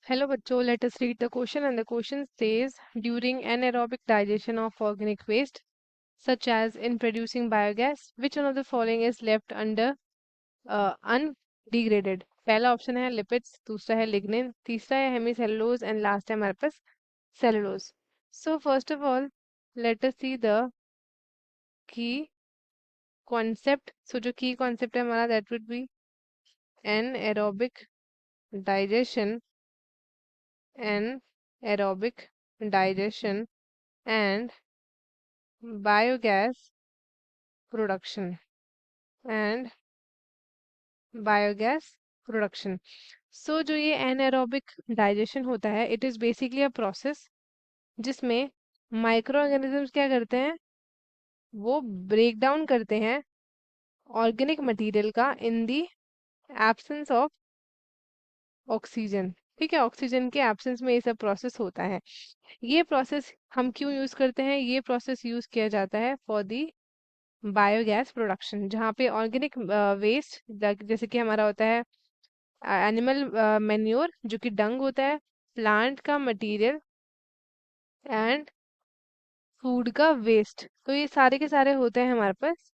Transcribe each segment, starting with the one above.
Hello बच्चों, let us read the question and the question says during anaerobic digestion of organic waste such as in producing biogas which one of the following is left under undegraded। पहला option है lipids, दूसरा है lignin, तीसरा है hemicellulose and last है हमारे पास cellulose. So first of all let us see the key concept. So जो की कॉन्सेप्ट है हमारा that would be anaerobic digestion anaerobic digestion and biogas production and biogas production। So जो ये anaerobic digestion होता है it is basically a process जिसमें microorganisms क्या करते हैं, वो ब्रेक डाउन करते हैं ऑर्गेनिक मटेरियल का in the absence of oxygen. ठीक है, ऑक्सीजन के एब्सेंस में ये सब प्रोसेस होता है। ये प्रोसेस हम क्यों यूज करते हैं, ये प्रोसेस यूज किया जाता है फॉर दी बायोगैस प्रोडक्शन, जहाँ पे ऑर्गेनिक वेस्ट जैसे कि हमारा होता है एनिमल मैन्योर जो कि डंग होता है, प्लांट का मटेरियल एंड फूड का वेस्ट, तो ये सारे के सारे होते हैं हमारे पास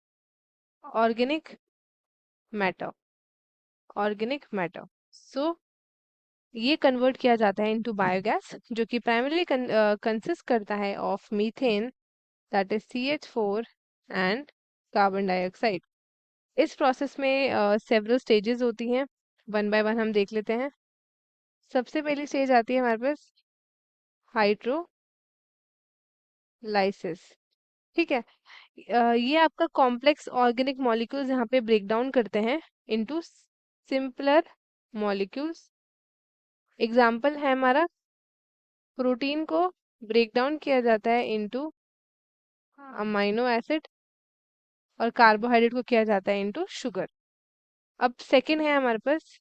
organic matter. Organic matter so ये कन्वर्ट किया जाता है इनटू बायोगैस जो कि प्राइमरीली कंसिस्ट करता है of methane that is CH4 and carbon dioxide. इस प्रोसेस में सेवरल स्टेजेस होती हैं, वन बाय वन हम देख लेते हैं। सबसे पहली स्टेज आती है हमारे पास हाइड्रोलाइसिस। ठीक है, ये आपका कॉम्प्लेक्स ऑर्गेनिक मॉलिक्यूल्स यहाँ पे ब्रेक डाउन करते हैं इनटू सिंपलर मॉलिक्यूल्स। एग्जाम्पल है हमारा प्रोटीन को ब्रेक डाउन किया जाता है इनटू अमाइनो एसिड और कार्बोहाइड्रेट को किया जाता है इनटू शुगर। अब सेकंड है हमारे पास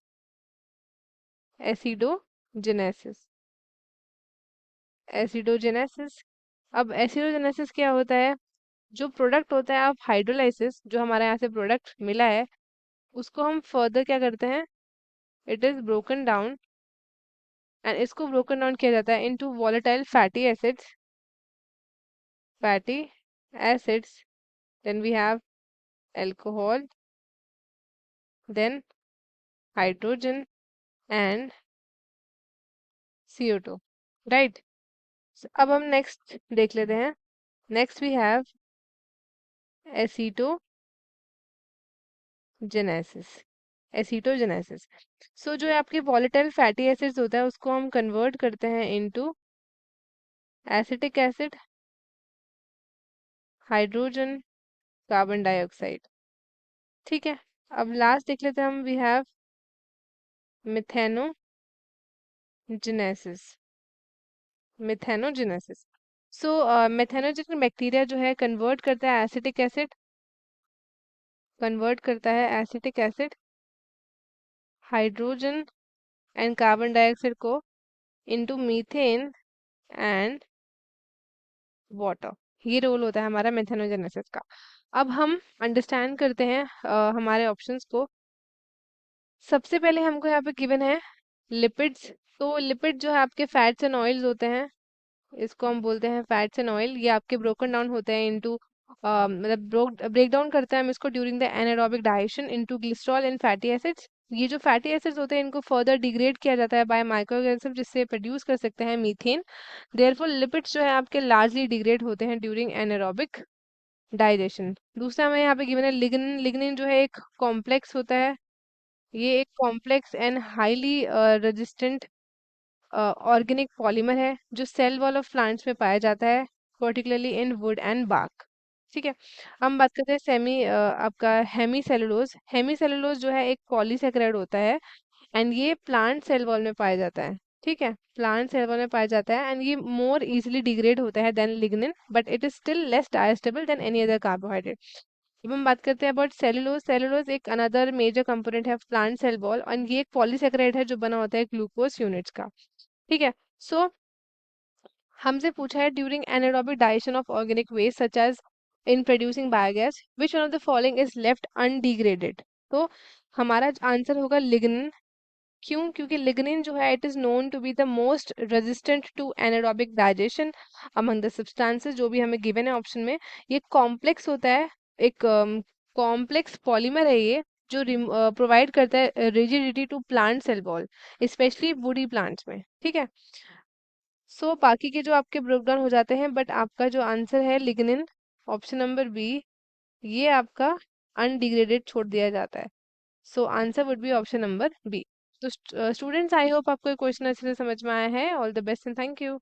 एसिडोजेनेसिस। एसिडोजेनेसिस, अब एसिडोजेनेसिस क्या होता है, जो प्रोडक्ट होता है ऑफ हाइड्रोलाइसिस, जो हमारे यहाँ से प्रोडक्ट मिला है उसको हम फर्दर क्या करते हैं, it is broken down and इसको ब्रोकन डाउन किया जाता है into volatile fatty acids. Fatty acids, then we have alcohol, then hydrogen and CO2, right. अब हम नेक्स्ट देख लेते हैं। Next we have acetogenesis. Acetogenesis, so जो आपके वॉलेटाइल फैटी एसिड्स होता है उसको हम कन्वर्ट करते हैं into acetic acid, hydrogen, carbon dioxide. ठीक है, अब लास्ट देख लेते हैं हम, we have मिथेनोजेनेसिस। मिथेनोजेनेसिस, so methanogenic bacteria जो है कन्वर्ट करता है एसिटिक एसिड, कन्वर्ट करता है acetic acid, hydrogen and carbon dioxide को इनटू मीथेन एंड वाटर। ये रोल होता है हमारा मेथेनोजेनेसिस का। अब हम अंडरस्टैंड करते हैं हमारे ऑप्शंस को। सबसे पहले हमको यहाँ पे गिवन है लिपिड्स। तो लिपिड जो है आपके फैट्स एंड ऑयल्स होते हैं, इसको हम बोलते हैं फैट्स एंड ऑयल। ये आपके ब्रोकन डाउन होते हैं इनटू मतलब ब्रेक डाउन करते हैं हम इसको during the anaerobic digestion into glycerol and fatty acids. ये जो फैटी एसिड्स होते हैं इनको फर्दर डिग्रेड किया जाता है बाय माइक्रोऑर्गेनिज्म जिससे प्रोड्यूस कर सकते हैं मीथेन। देयरफॉर लिपिड्स जो है आपके लार्जली डिग्रेड होते हैं ड्यूरिंग एनारोबिक डाइजेशन। दूसरा हमें यहाँ पे गिवन है लिग्निन। लिग्निन जो है एक कॉम्प्लेक्स होता है, ये एक complex and highly resistant organic polymer है जो सेल वॉल ऑफ प्लांट्स में पाया जाता है, particularly in wood and bark. ठीक है, हम बात करते हैं आपका हेमीसेलुलोज। हेमीसेलुलोज जो है एक पॉलीसेकेराइड होता है एंड ये प्लांट सेल वॉल में पाया जाता है। ठीक है, प्लांट सेल वॉल में पाया जाता है एंड ये मोर इजीली डिग्रेड होता है than lignin, but it is still less digestible than any other carbohydrate. अब हम बात करते हैं अबाउट सेलुलोज। सेलुलोज एक अनदर मेजर कंपोनेंट है प्लांट सेल वॉल और ये एक पॉलीसेकेराइड है जो बना होता है ग्लूकोज यूनिट्स का। ठीक है, सो हमसे पूछा है during anaerobic digestion of organic waste such as in producing biogas which one of the following is left undegraded. तो हमारा आंसर होगा लिग्निन। क्यों? क्योंकि लिग्निन जो है it is known to be the most resistant to anaerobic digestion among the substances जो भी हमें गिवन है ऑप्शन में। ये कॉम्प्लेक्स होता है, एक कॉम्प्लेक्स पॉलीमर है ये, जो प्रोवाइड करता है rigidity to plant cell wall, specially woody plants में। ठीक है, सो बाकी के जो आपके ब्रेक डाउन हो जाते हैं, बट आपका जो आंसर है लिग्निन, ऑप्शन नंबर बी, ये आपका अनडिग्रेडेड छोड़ दिया जाता है। So answer would be option number B. तो स्टूडेंट्स, आई होप आपको ये क्वेश्चन अच्छे से समझ में आया है। All the best and thank you.